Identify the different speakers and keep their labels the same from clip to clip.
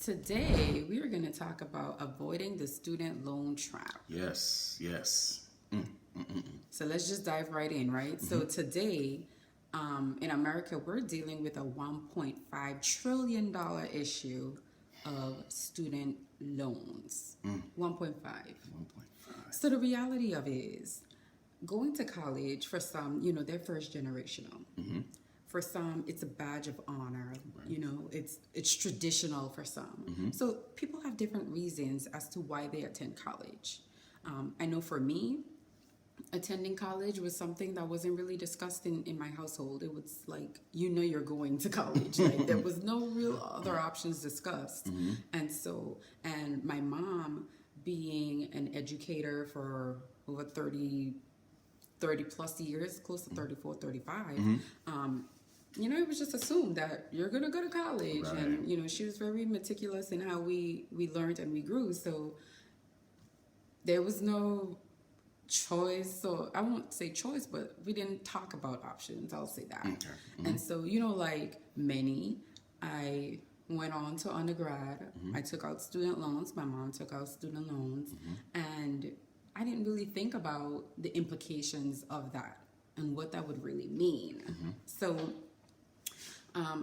Speaker 1: Today, we are going to talk about avoiding the student loan trap.
Speaker 2: Yes, yes.
Speaker 1: So let's just dive right in, right? So today, in America, we're dealing with a $1.5 trillion issue of student loans. 1.5.
Speaker 2: 1.5.
Speaker 1: So the reality of it is, going to college for some, they're first generational. For some, it's a badge of honor. It's traditional for some. So people have different reasons as to why they attend college. I know for me, attending college was something that wasn't really discussed in my household. It was like, you're going to college. Like, there was no real other options discussed. And my mom, being an educator for over 30 plus years, close to 34, 35, it was just assumed that you're going to go to college.
Speaker 2: Right.
Speaker 1: And, she was very meticulous in how we learned and we grew. So there was no choice. So I won't say choice, but we didn't talk about options. I'll say that.
Speaker 2: Okay.
Speaker 1: And so, like many, I went on to undergrad. I took out student loans. My mom took out student loans. And I didn't really think about the implications of that and what that would really mean. So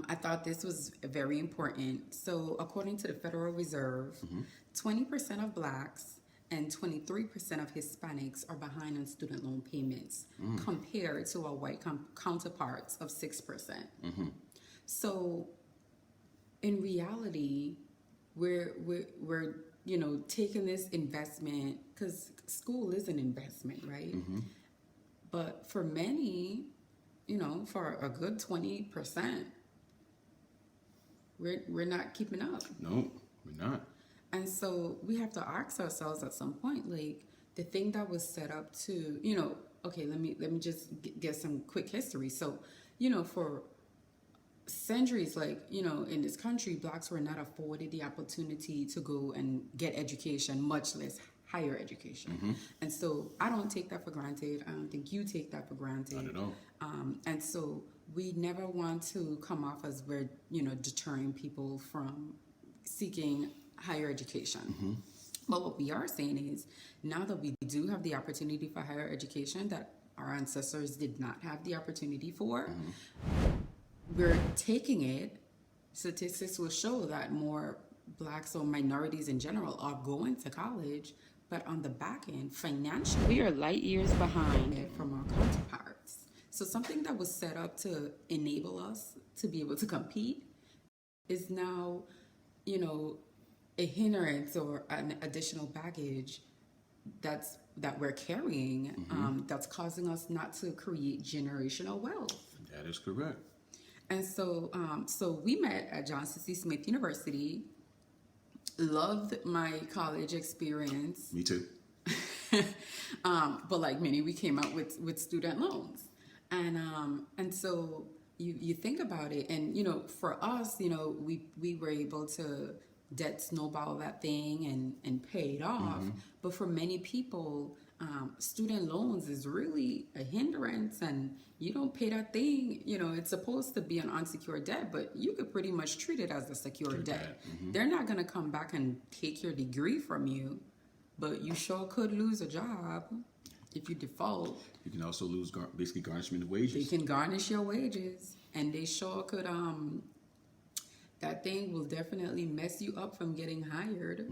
Speaker 1: I thought this was very important. So according to the Federal Reserve, 20% of blacks and 23% of Hispanics are behind on student loan payments compared to our white counterparts of 6%. So in reality, we're taking this investment, because school is an investment, right? But for many, for a good 20%, we're not keeping up.
Speaker 2: No, we're not.
Speaker 1: And so we have to ask ourselves at some point, like, the thing that was set up to, okay, let me just get some quick history. So, for centuries, in this country, blacks were not afforded the opportunity to go and get education, much less higher education. And so I don't take that for granted. I don't think you take that for granted.
Speaker 2: Not at all.
Speaker 1: And so we never want to come off as we're, deterring people from seeking higher education. But what we are saying is, now that we do have the opportunity for higher education that our ancestors did not have the opportunity for, we're taking it. Statistics will show that more blacks or minorities in general are going to college, but on the back end, financially, we are light years behind from our counterparts. So something that was set up to enable us to be able to compete is now, a hindrance or an additional baggage that we're carrying, that's causing us not to create generational wealth.
Speaker 2: That is correct.
Speaker 1: And so, so we met at Johnson C. Smith University. Loved my college experience.
Speaker 2: Me too.
Speaker 1: But like many, we came out with student loans, and so you think about it, and for us, we were able to debt snowball that thing and pay it off. But for many people, student loans is really a hindrance, and you don't pay that thing. It's supposed to be an unsecured debt, but you could pretty much treat it as a secured debt. They're not going to come back and take your degree from you, but you sure could lose a job if you default.
Speaker 2: You can also lose basically garnishment of wages.
Speaker 1: They can garnish your wages, and they sure could. That thing will definitely mess you up from getting hired.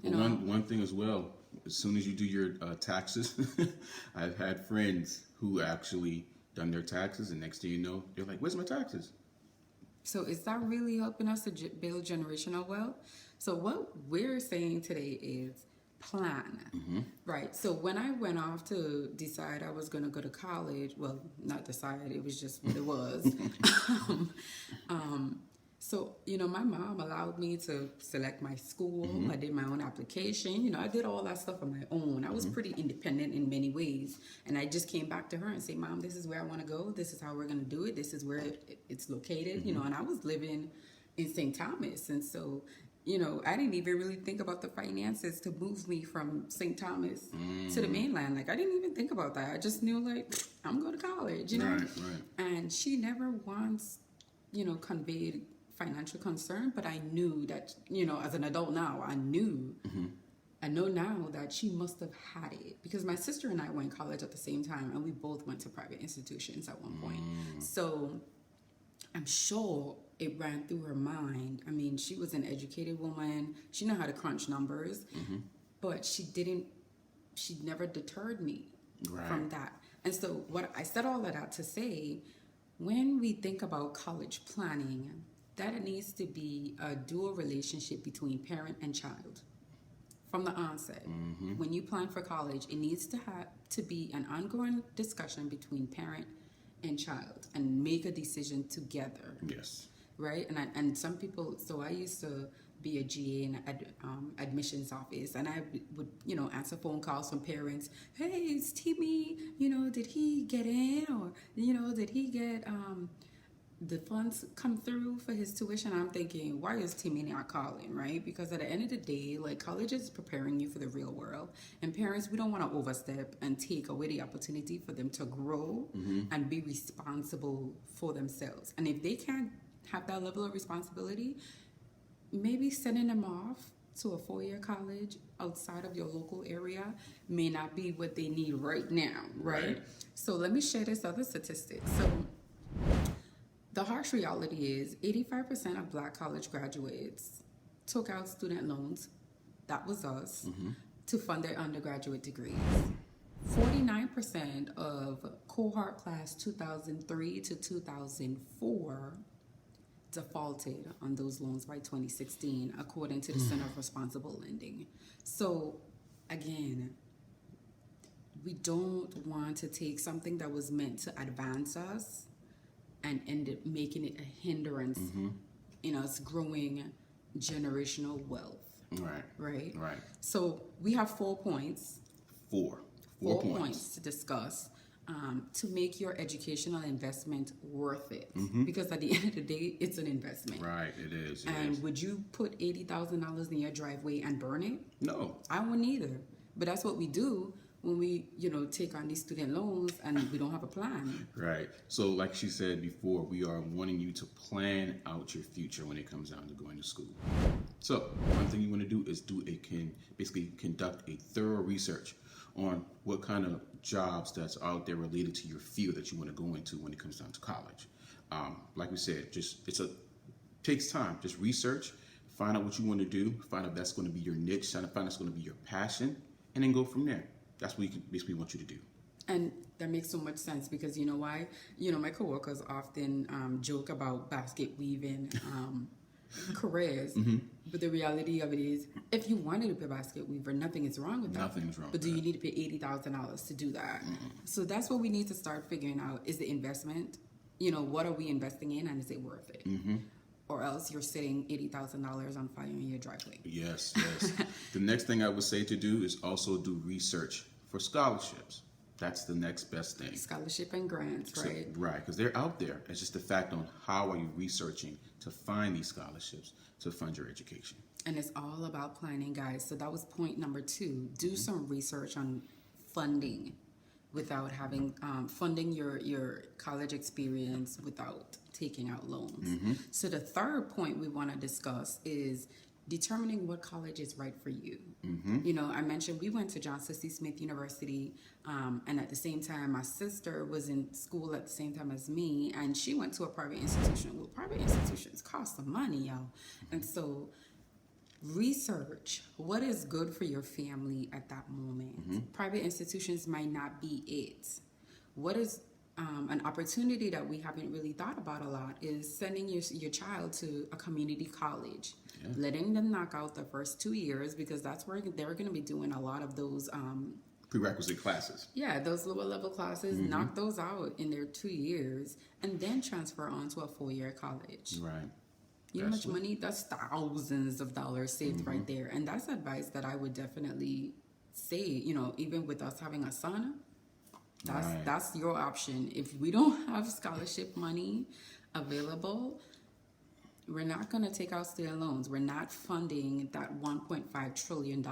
Speaker 2: One thing as well, as soon as you do your taxes, I've had friends who actually done their taxes, and next thing you know, they're like, "Where's my taxes?"
Speaker 1: So is that really helping us to build generational wealth? So what we're saying today is plan, right? So when I went off to decide I was going to go to college, well, not decide, it was just what it was. So, my mom allowed me to select my school. I did my own application. I did all that stuff on my own. I was pretty independent in many ways. And I just came back to her and say, Mom, this is where I want to go. This is how we're going to do it. This is where it's located, and I was living in St. Thomas. And so, I didn't even really think about the finances to move me from St. Thomas to the mainland. Like, I didn't even think about that. I just knew, like, I'm going to college,
Speaker 2: Right.
Speaker 1: And she never once, conveyed financial concern, but I knew that, as an adult now, I know now that she must have had it, because my sister and I went to college at the same time, and we both went to private institutions at one point. So I'm sure it ran through her mind. I mean, she was an educated woman. She knew how to crunch numbers, but she never deterred me from that. And so I said all of that to say, when we think about college planning, that it needs to be a dual relationship between parent and child. From the onset, when you plan for college, it needs to be an ongoing discussion between parent and child, and make a decision together.
Speaker 2: Yes.
Speaker 1: Right? And some people, so I used to be a GA in an admissions office, and I would, answer phone calls from parents. Hey, it's Timmy, did he get in? Or, did he get the funds come through for his tuition? I'm thinking, why is Timmy not calling, right? Because at the end of the day, like, college is preparing you for the real world. And parents, we don't want to overstep and take away the opportunity for them to grow and be responsible for themselves. And if they can't have that level of responsibility, maybe sending them off to a 4-year college outside of your local area may not be what they need right now, right? So let me share this other statistic. So the harsh reality is 85% of Black college graduates took out student loans, that was us, to fund their undergraduate degrees. 49% of cohort class 2003 to 2004 defaulted on those loans by 2016, according to the Center for Responsible Lending. So, again, we don't want to take something that was meant to advance us and end up making it a hindrance in us growing generational wealth. Right? So, we have 4 points. Four points to discuss. To make your educational investment worth it, because at the end of the day, it's an investment.
Speaker 2: Right, it is.
Speaker 1: Would you put $80,000 in your driveway and burn it?
Speaker 2: No,
Speaker 1: I wouldn't either. But that's what we do when we, take on these student loans and we don't have a plan.
Speaker 2: Right. So, like she said before, we are wanting you to plan out your future when it comes down to going to school. So, one thing you want to do is basically conduct a thorough research on what kind of jobs that's out there related to your field that you want to go into when it comes down to college. Like we said, takes time. Just research, find out what you want to do, find out that's going to be your niche, find out that's going to be your passion, and then go from there. That's what we basically want you to do. And
Speaker 1: that makes so much sense, because you know why? My coworkers often joke about basket weaving careers, but the reality of it is, if you wanted to be a basket weaver, nothing is wrong with that.
Speaker 2: Nothing's wrong.
Speaker 1: But do you need to pay $80,000 to do that? So that's what we need to start figuring out: is the investment, what are we investing in, and is it worth it? Or else you're sitting $80,000 on fire in your driveway.
Speaker 2: Yes. The next thing I would say to do is also do research for scholarships. That's the next best thing.
Speaker 1: Scholarship and grants, right?
Speaker 2: Right, because they're out there. It's just the fact on how are you researching to find these scholarships to fund your education.
Speaker 1: And it's all about planning, guys. So that was point number 2. Do some research on funding without having funding your college experience without taking out loans. So the third point we want to discuss is determining what college is right for you. I mentioned we went to Johnson C. Smith University, and at the same time, my sister was in school at the same time as me, and she went to a private institution. Well, private institutions cost some money, y'all. And so research what is good for your family at that moment. Private institutions might not be it. What is an opportunity that we haven't really thought about a lot is sending your child to a community college, letting them knock out the first 2 years, because that's where they're going to be doing a lot of those
Speaker 2: prerequisite classes.
Speaker 1: Yeah, those lower level classes, knock those out in their 2 years, and then transfer on to a 4-year college.
Speaker 2: Right.
Speaker 1: You know how much money? That's thousands of dollars saved right there. And that's advice that I would definitely say, even with us having a son, that's your option. If we don't have scholarship money available, we're not going to take out student loans. We're not funding that $1.5 trillion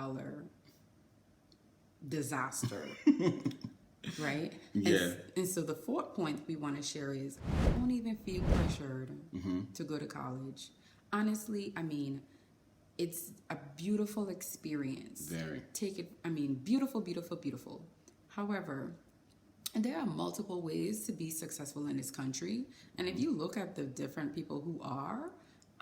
Speaker 1: disaster. right?
Speaker 2: Yeah.
Speaker 1: And so the fourth point we want to share is don't even feel pressured to go to college. Honestly, I mean, it's a beautiful experience.
Speaker 2: Very.
Speaker 1: Take it, I mean, beautiful, beautiful, beautiful. However, there are multiple ways to be successful in this country. And if you look at the different people who are,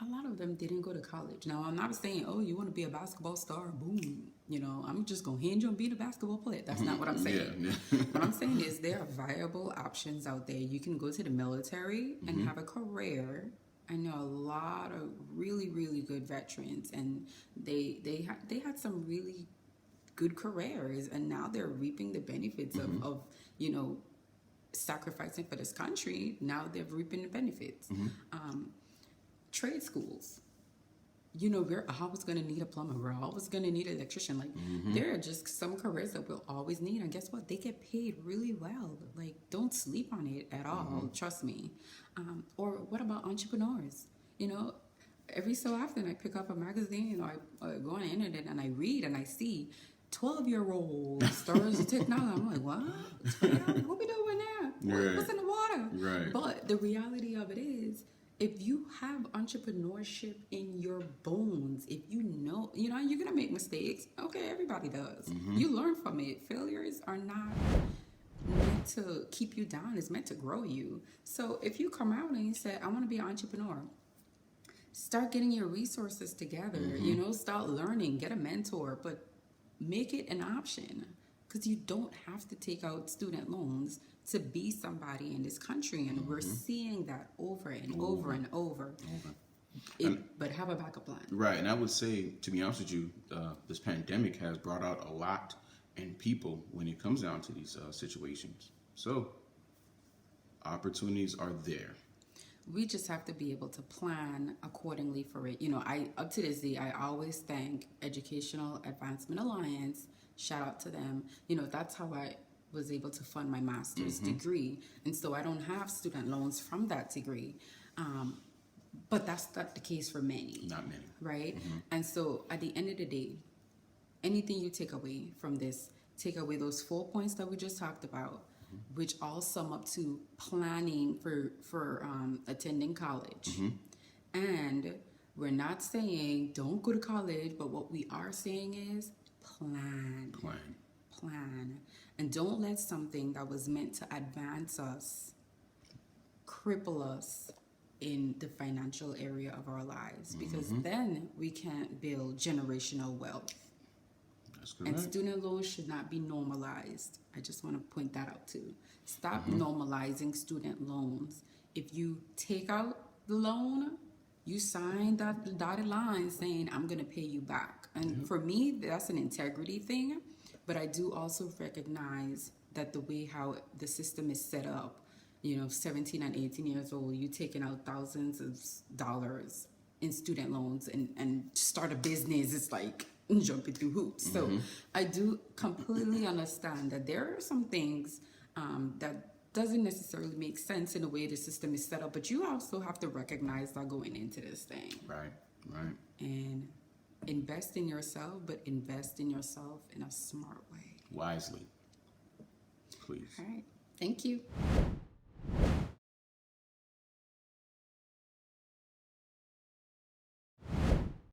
Speaker 1: a lot of them didn't go to college. Now, I'm not saying, oh, you want to be a basketball star, boom. You know, I'm just going to hand you and be the basketball player. That's not what I'm saying.
Speaker 2: Yeah.
Speaker 1: What I'm saying is there are viable options out there. You can go to the military and have a career. I know a lot of really, really good veterans, and they had some really good careers, and now they're reaping the benefits of you know, sacrificing for this country. Now they're reaping the benefits. Trade schools, you know, we're always going to need a plumber, we're always going to need an electrician. Like there are just some careers that we'll always need, and guess what, they get paid really well. Like, don't sleep on it at all. Trust me. Or what about entrepreneurs? You know, every so often I pick up a magazine, you know, I go on the internet and I read and I see 12-year-old stars of technology. I'm like, what? What we doing now?
Speaker 2: Right.
Speaker 1: What's in the water?
Speaker 2: Right.
Speaker 1: But the reality of it is, if you have entrepreneurship in your bones, if you know, you're gonna make mistakes. Okay, everybody does. You learn from it. Failures are not meant to keep you down. It's meant to grow you. So if you come out and you say, I want to be an entrepreneur, start getting your resources together. You know, start learning, get a mentor, but make it an option, because you don't have to take out student loans to be somebody in this country, and we're seeing that over and over and over. But have a backup plan.
Speaker 2: Right, and I would say, to be honest with you, this pandemic has brought out a lot in people when it comes down to these situations. So, opportunities are there.
Speaker 1: We just have to be able to plan accordingly for it. You know, up to this day, I always thank Educational Advancement Alliance. Shout out to them. You know, that's how I was able to fund my master's degree. And so I don't have student loans from that degree. But that's not the case for many.
Speaker 2: Not many.
Speaker 1: Right? And so at the end of the day, anything you take away from this, take away those 4 points that we just talked about, which all sum up to planning for attending college. And we're not saying don't go to college, but what we are saying is plan. And don't let something that was meant to advance us cripple us in the financial area of our lives, because then we can't build generational wealth.
Speaker 2: That's correct.
Speaker 1: And student loans should not be normalized. I just want to point that out too. Stop normalizing student loans. If you take out the loan, you sign that dotted line saying, I'm going to pay you back. And for me, that's an integrity thing. But I do also recognize that the way how the system is set up, you know, 17 and 18 years old, you taking out thousands of dollars in student loans and start a business, it's like jumping through hoops. So I do completely understand that there are some things that doesn't necessarily make sense in the way the system is set up, but you also have to recognize that going into this thing.
Speaker 2: Right.
Speaker 1: And invest in yourself, but invest in yourself in a smart way.
Speaker 2: Wisely. Please.
Speaker 1: All right. Thank you.